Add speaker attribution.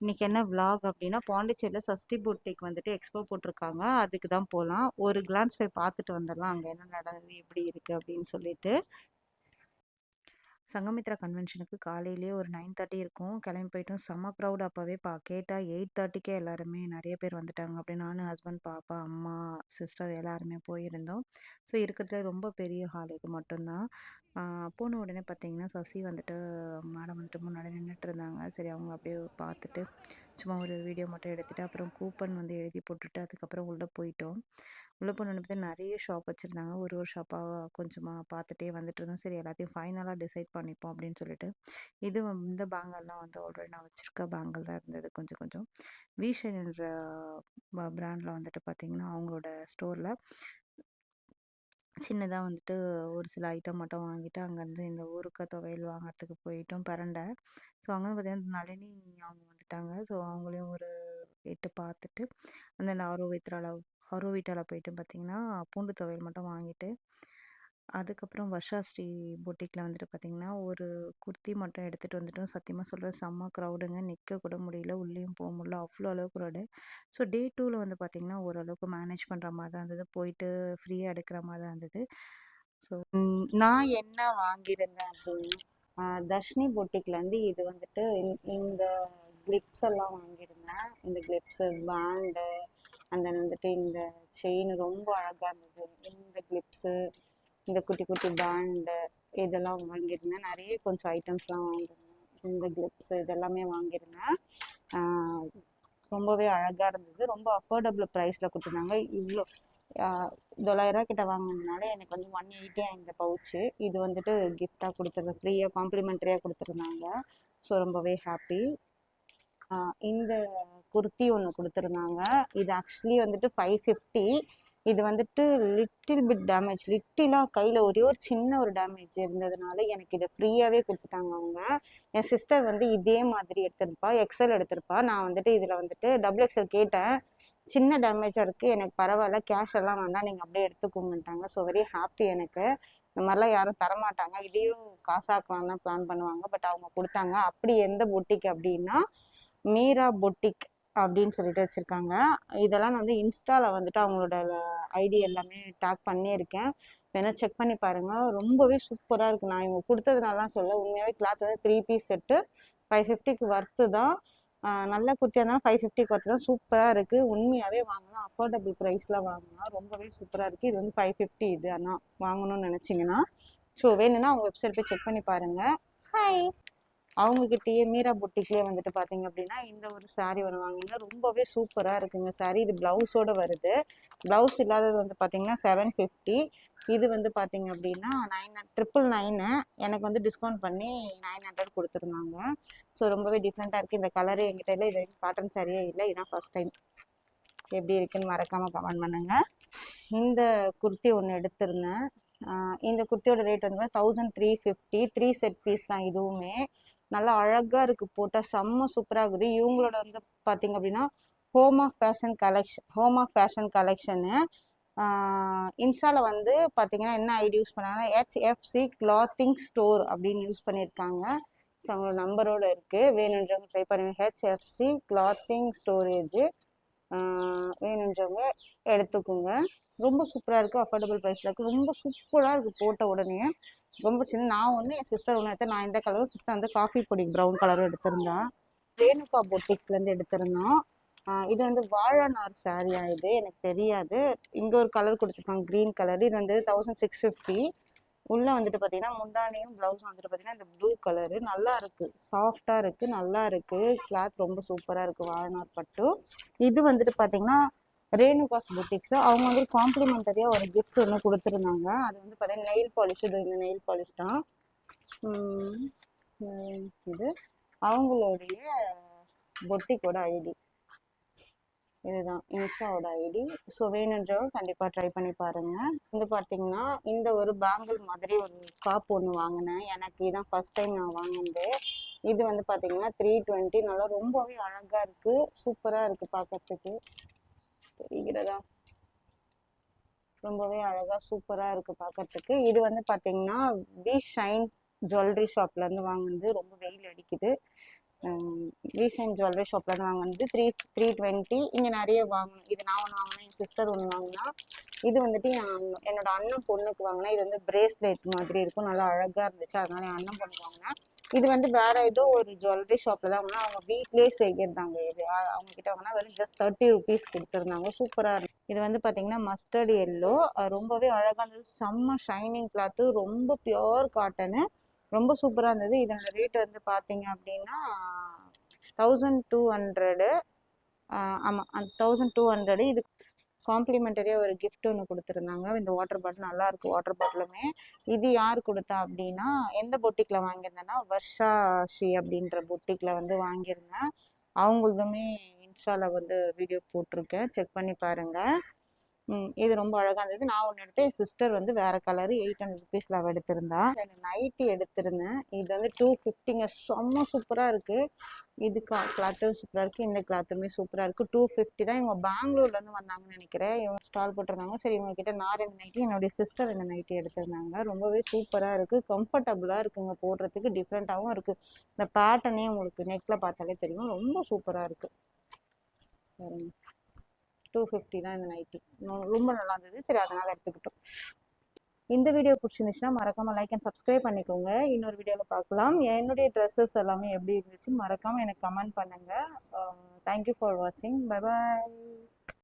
Speaker 1: இன்னைக்கு என்ன விலாக் அப்படின்னா பாண்டிச்சேரியில் சஷ்டி பொட்டிக் வந்துட்டு எக்ஸ்போ போட்டிருக்காங்க. அதுக்கு தான் போகலாம். ஒரு கிளான்ஸ் போய் பார்த்துட்டு வந்துடலாம் அங்கே என்ன நடந்தது எப்படி இருக்குது அப்படின்னு சொல்லிட்டு. சங்கமித்ரா கன்வென்ஷனுக்கு காலையிலேயே ஒரு 9:30 இருக்கும். கிளம்பி போயிட்டோம். செம்ம க்ரௌட். அப்போவே கேட்டால் 8:30க்கே எல்லாருமே நிறைய பேர் வந்துட்டாங்க. அப்படி நானும் ஹஸ்பண்ட், பாப்பா, அம்மா, சிஸ்டர் எல்லாருமே போயிருந்தோம். ஸோ இருக்கிறதுல ரொம்ப பெரிய ஹால் இது மட்டும்தான். போன உடனே பார்த்தீங்கன்னா சசி வந்துட்டு மேடம் வந்துட்டு முன்னாடி நின்றுட்டு இருந்தாங்க. சரி அவங்க அப்படியே பார்த்துட்டு சும்மா ஒரு வீடியோ மட்டும் எடுத்துகிட்டு அப்புறம் கூப்பன் வந்து எழுதி போட்டுட்டு அதுக்கப்புறம் உள்ளே போயிட்டோம். உள்ளே போனோன்னு பார்த்தா நிறைய ஷாப் வச்சுருந்தாங்க. ஒரு ஷாப்பாக கொஞ்சமாக பார்த்துட்டே வந்துட்டு இருந்தோம். சரி எல்லாத்தையும் ஃபைனலாக டிசைட் பண்ணிப்போம் அப்படின்னு சொல்லிட்டு இந்த பேங்கல்லாம் வந்து ஆல்ரெடி நான் வச்சுருக்க பேங்கல் தான் இருந்தது. கொஞ்சம் கொஞ்சம் விஷன்ன்ற பிராண்டில் வந்துட்டு பார்த்திங்கன்னா அவங்களோட ஸ்டோரில் சின்னதாக வந்துட்டு ஒரு சில ஐட்டம் மட்டும் வாங்கிட்டு அங்கேருந்து இந்த ஊறுக்காய் துவையல் வாங்குறதுக்கு போயிட்டோம். பரண்டை. ஸோ அங்கே பார்த்தீங்கன்னா நளினி அவங்க வந்துட்டாங்க. ஸோ அவங்களையும் ஒரு எட்டு பார்த்துட்டு அந்த ஆரோவிட்டாவில் போயிட்டு பார்த்திங்கன்னா பூண்டு துவையல் மட்டும் வாங்கிட்டு அதுக்கப்புறம் வர்ஷா ஸ்ரீ பொட்டிக்கில் வந்துட்டு பார்த்திங்கன்னா ஒரு குர்த்தி மட்டும் எடுத்துகிட்டு வந்துட்டோம். சத்தியமாக சொல்கிறேன் செம்ம க்ரௌடுங்க. நிற்க கூட முடியல, உள்ளேயும் போக முடியல, அவ்வளோ அளவுக்கு க்ரௌடு. ஸோ டே 2ல் வந்து பார்த்திங்கன்னா ஓரளவுக்கு மேனேஜ் பண்ணுற மாதிரி தான் இருந்தது. போயிட்டு ஃப்ரீயாக எடுக்கிற மாதிரி தான் இருந்தது. ஸோ நான் என்ன வாங்கியிருந்தேன் அப்படின்னா தர்ஷினி பொட்டிக்லேருந்து இது வந்துட்டு இந்த கிளிப்ஸ் எல்லாம் வாங்கியிருந்தேன். இந்த கிளிப்ஸு, பேண்டு, அந்த வந்துட்டு இந்த செயின் ரொம்ப அழகாக இருந்தது. இந்த கிளிப்ஸு, இந்த குட்டி குட்டி பேண்டு இதெல்லாம் வாங்கியிருந்தேன். நிறைய கொஞ்சம் ஐட்டம்ஸ்லாம் வாங்கியிருந்தேன். இந்த கிளிப்ஸு இதெல்லாமே வாங்கியிருந்தேன். ரொம்பவே அழகாக இருந்தது. ரொம்ப அஃபோர்டபுள் ப்ரைஸில் கொடுத்துருந்தாங்க. இவ்வளோ 900 கிட்ட வாங்கினதுனால எனக்கு வந்து 180 இந்த பவுச்சு. இது வந்துட்டு கிஃப்டாக கொடுத்துருந்தேன், ஃப்ரீயாக காம்ப்ளிமெண்ட்ரியாக கொடுத்துருந்தாங்க. ஸோ ரொம்பவே ஹாப்பி. இந்த குர்த்தி ஒன்று கொடுத்துருந்தாங்க. இது ஆக்சுவலி வந்துட்டு 550. இது வந்துட்டு லிட்டில் பிட் டேமேஜ், லிட்டிலாக கையில் ஒரே ஒரு சின்ன ஒரு டேமேஜ் இருந்ததுனால எனக்கு இதை ஃப்ரீயாகவே கொடுத்துட்டாங்க அவங்க. என் சிஸ்டர் வந்து இதே மாதிரி எடுத்திருப்பா, எக்ஸல் எடுத்திருப்பா. நான் வந்துட்டு இதில் வந்துட்டு XXL கேட்டேன். சின்ன டேமேஜாக இருக்குது, எனக்கு பரவாயில்ல, கேஷ் எல்லாம் வேண்டாம், நீங்கள் அப்படியே எடுத்துக்கோங்கன்ட்டாங்க. So very happy. எனக்கு இந்த மாதிரிலாம் யாரும் தரமாட்டாங்க. இதையும் காசாக்கலாம் தான் பிளான் பண்ணுவாங்க. பட் அவங்க கொடுத்தாங்க. அப்படி எந்த பொட்டிக் அப்படின்னா மீரா பொட்டிக் அப்படின்னு சொல்லிட்டு வச்சுருக்காங்க. இதெல்லாம் நான் வந்து இன்ஸ்டாவில் வந்துட்டு அவங்களோட ஐடி எல்லாமே டேக் பண்ணியிருக்கேன். வேணால் செக் பண்ணி பாருங்கள். ரொம்பவே சூப்பராக இருக்குது. நான் இவங்க கொடுத்ததுனாலாம் சொல்ல, உண்மையாகவே கிளாத் வந்து 3 பீஸ் செட்டு 550க்கு ஒர்த்து தான். நல்ல குர்த்தியாக இருந்தாலும் 550க்கு ஒர்த்து தான். சூப்பராக இருக்குது. உண்மையாகவே வாங்கலாம், அஃபோர்டபுள் ப்ரைஸில் வாங்கலாம். ரொம்பவே சூப்பராக இருக்குது. இது வந்து 550 இது. ஆனால் வாங்கணும்னு நினச்சிங்கன்னா ஸோ வேணும்னா அவங்க வெப்சைட் போய் செக் பண்ணி பாருங்கள். ஹாய். அவங்கக்கிட்டேயே மீரா பொட்டிக்லேயே வந்துட்டு பார்த்தீங்க அப்படின்னா இந்த ஒரு சாரீ ஒன்று வாங்கினா ரொம்பவே சூப்பராக இருக்குங்க சாரீ. இது ப்ளவுஸோடு வருது. ப்ளவுஸ் இல்லாதது வந்து பார்த்தீங்கன்னா 750. இது வந்து பார்த்தீங்க அப்படின்னா 999. எனக்கு வந்து டிஸ்கவுண்ட் பண்ணி 900 கொடுத்துருந்தாங்க. ஸோ ரொம்பவே டிஃப்ரெண்ட்டாக இருக்குது. இந்த கலரு எங்கிட்ட இல்லை. இது வரைக்கும் காட்டன் சாரியே இல்லை. இதுதான் ஃபஸ்ட் டைம். எப்படி இருக்குன்னு மறக்காமல் கமெண்ட் பண்ணுங்கள். இந்த குர்த்தி ஒன்று எடுத்திருந்தேன். இந்த குர்த்தியோட ரேட் வந்து 1350. 3 செட் பீஸ் தான் இதுவுமே. நல்லா அழகாக இருக்குது, போட்டால் செம்ம சூப்பராக இருக்குது. இவங்களோட வந்து பார்த்தீங்க அப்படின்னா ஹோம் ஆஃப் ஃபேஷன் கலெக்ஷனு. இன்ஸ்டாவில் வந்து பார்த்தீங்கன்னா என்ன ஐடி யூஸ் பண்ணாங்கன்னா HFC கிளாத்திங் ஸ்டோர் அப்படின்னு யூஸ் பண்ணியிருக்காங்க. ஸோ அவங்களோட நம்பரோடு இருக்குது. வேணுன்றவங்க ட்ரை பண்ணுங்க. HFC clothing storage. வேணுன்றவங்க எடுத்துக்கோங்க. ரொம்ப சூப்பராக இருக்குது, அஃபோர்டபுள் ப்ரைஸில் இருக்குது. ரொம்ப சூப்பராக இருக்குது போட்ட உடனே. ரொம்ப சின்ன. நான் ஒன்று, என் சிஸ்டர் ஒன்று எடுத்தேன். நான் இந்த கலரும், சிஸ்டர் வந்து காஃபி பொடி ப்ரௌன் கலரும் எடுத்திருந்தேன். ரேணுகா பொட்டிக்லேருந்து எடுத்திருந்தோம். இது வந்து வாழநார் சாரியா, இது எனக்கு தெரியாது. இங்கே ஒரு கலர் கொடுத்துருக்காங்க, க்ரீன் கலர். இது வந்து 1650. உள்ளே வந்துட்டு பார்த்தீங்கன்னா முந்தானியும் ப்ளவுஸும் வந்துட்டு பார்த்தீங்கன்னா இந்த ப்ளூ கலரு. நல்லா இருக்குது, சாஃப்டாக இருக்குது, நல்லா இருக்குது. கிளாத் ரொம்ப சூப்பராக இருக்குது, வாழநார் பட்டு. இது வந்துட்டு பார்த்தீங்கன்னா ரேணுகாஸ் பொட்டிக்ஸ். அவங்க வந்து காம்ப்ளிமெண்டரியாக ஒரு கிஃப்ட் ஒன்று கொடுத்துருந்தாங்க. அது வந்து பார்த்தீங்கன்னா நெயில் பாலிஷ். இது இந்த நெயில் பாலிஷ் தான். இது அவங்களுடைய பொட்டிக்கோட ஐடி. இதுதான் இன்ஸ்டாவோட ஐடி. ஸோ வேணுன்றவங்க கண்டிப்பாக ட்ரை பண்ணி பாருங்கள். வந்து பார்த்தீங்கன்னா இந்த ஒரு பேங்கிள் மாதிரி ஒரு காப் ஒன்று வாங்கினேன். எனக்கு இதான் ஃபஸ்ட் டைம் நான் வாங்கினது. இது வந்து பார்த்தீங்கன்னா 320. நல்லா ரொம்பவே அழகாக இருக்குது, சூப்பராக இருக்குது பார்க்கறதுக்கு. தெரிகிறதா? ரொம்பவே அழகாக சூப்பராக இருக்குது பார்க்கறதுக்கு. இது வந்து பார்த்தீங்கன்னா வி ஷைன் ஜுவல்லரி ஷாப்லேருந்து வாங்கினது. ரொம்ப வெயில் அடிக்குது. ரீசன்ட் ஜுவல்லரி ஷாப்ல இருந்து வாங்கினது 320. இங்க நிறைய வாங்கணும். இது நான் ஒன்று வாங்கினேன், என் சிஸ்டர் ஒன்று வாங்கினா. இது வந்துட்டு என்னோட அண்ணன் பொண்ணுக்கு வாங்கினேன். இது வந்து பிரேஸ்லெட் மாதிரி இருக்கும், நல்லா அழகா இருந்துச்சு, அதனால என் அண்ணன் பொண்ணுக்கு வாங்கினேன். இது வந்து வேற ஏதோ ஒரு ஜுவல்லரி ஷாப்ல தான் வாங்கினா, அவங்க வீட்லயே செய்கிறாங்க. இது அவங்க கிட்ட வாங்கினா வெறும் ஜஸ்ட் 30 rupees கொடுத்துருந்தாங்க. சூப்பரா இருக்கு. இது வந்து பாத்தீங்கன்னா மஸ்டர்ட் எல்லோ, ரொம்பவே அழகா இருந்தது. செம்ம ஷைனிங் கிளாத்து, ரொம்ப பியோர் காட்டனு, ரொம்ப சூப்பரா இருந்தது. இதோட ரேட் வந்து பாத்தீங்க அப்படின்னா 1200. ஆமா, 1200. இது காம்ப்ளிமெண்டரியா ஒரு கிஃப்ட் ஒன்று கொடுத்துருந்தாங்க. இந்த வாட்டர் பாட்டில் நல்லா இருக்கு. வாட்டர் பாட்டிலுமே இது யார் கொடுத்தா அப்படின்னா, எந்த பொட்டிக்ல வாங்கியிருந்தேன்னா வர்ஷா ஸ்ரீ அப்படின்ற பொட்டிக்ல வந்து வாங்கியிருந்தேன். அவங்களுதுமே இன்ஸ்டால வந்து வீடியோ போட்டிருக்கேன், செக் பண்ணி பாருங்க. இது ரொம்ப அழகா இருந்தது. நான் ஒன்று எடுத்தேன், என் சிஸ்டர் வந்து வேற கலரு 800 rupeesல அவள் எடுத்திருந்தா. நைட்டி எடுத்திருந்தேன். இது வந்து 250ங்க. செம்ம சூப்பரா இருக்கு. இது கிளாத்தும் சூப்பரா இருக்கு, இந்த கிளாத்துமே சூப்பரா இருக்கு. 250 தான். இவங்க பெங்களூர்ல இருந்து வந்தாங்கன்னு நினைக்கிறேன். இவங்க ஸ்டால் போட்டிருந்தாங்க. சரி, இவங்க கிட்ட நான் 2 நைட்டி, என்னுடைய சிஸ்டர் 2 நைட்டி எடுத்திருந்தாங்க. ரொம்பவே சூப்பரா இருக்கு, கம்ஃபர்டபுளா இருக்குங்க, போடுறதுக்கு டிஃப்ரெண்டாகவும் இருக்கு. இந்த பேட்டர்னே உங்களுக்கு நெக்ல பார்த்தாலே தெரியும், ரொம்ப சூப்பரா இருக்கு. 250 தான் இந்த நைட்டி. ரொம்ப நல்லா இருந்தது. சரி, அதனால எடுத்துக்கிட்டோம். இந்த வீடியோ பிடிச்சிருந்துச்சுன்னா மறக்காம லைக் அண்ட் சப்ஸ்கிரைப் பண்ணிக்கோங்க. இன்னொரு வீடியோவில் பார்க்கலாம். என்னுடைய ட்ரெஸ்ஸஸ் எல்லாமே எப்படி இருந்துச்சு மறக்காம எனக்கு கமெண்ட் பண்ணுங்க. தேங்க்யூ ஃபார் வாட்சிங். Bye bye.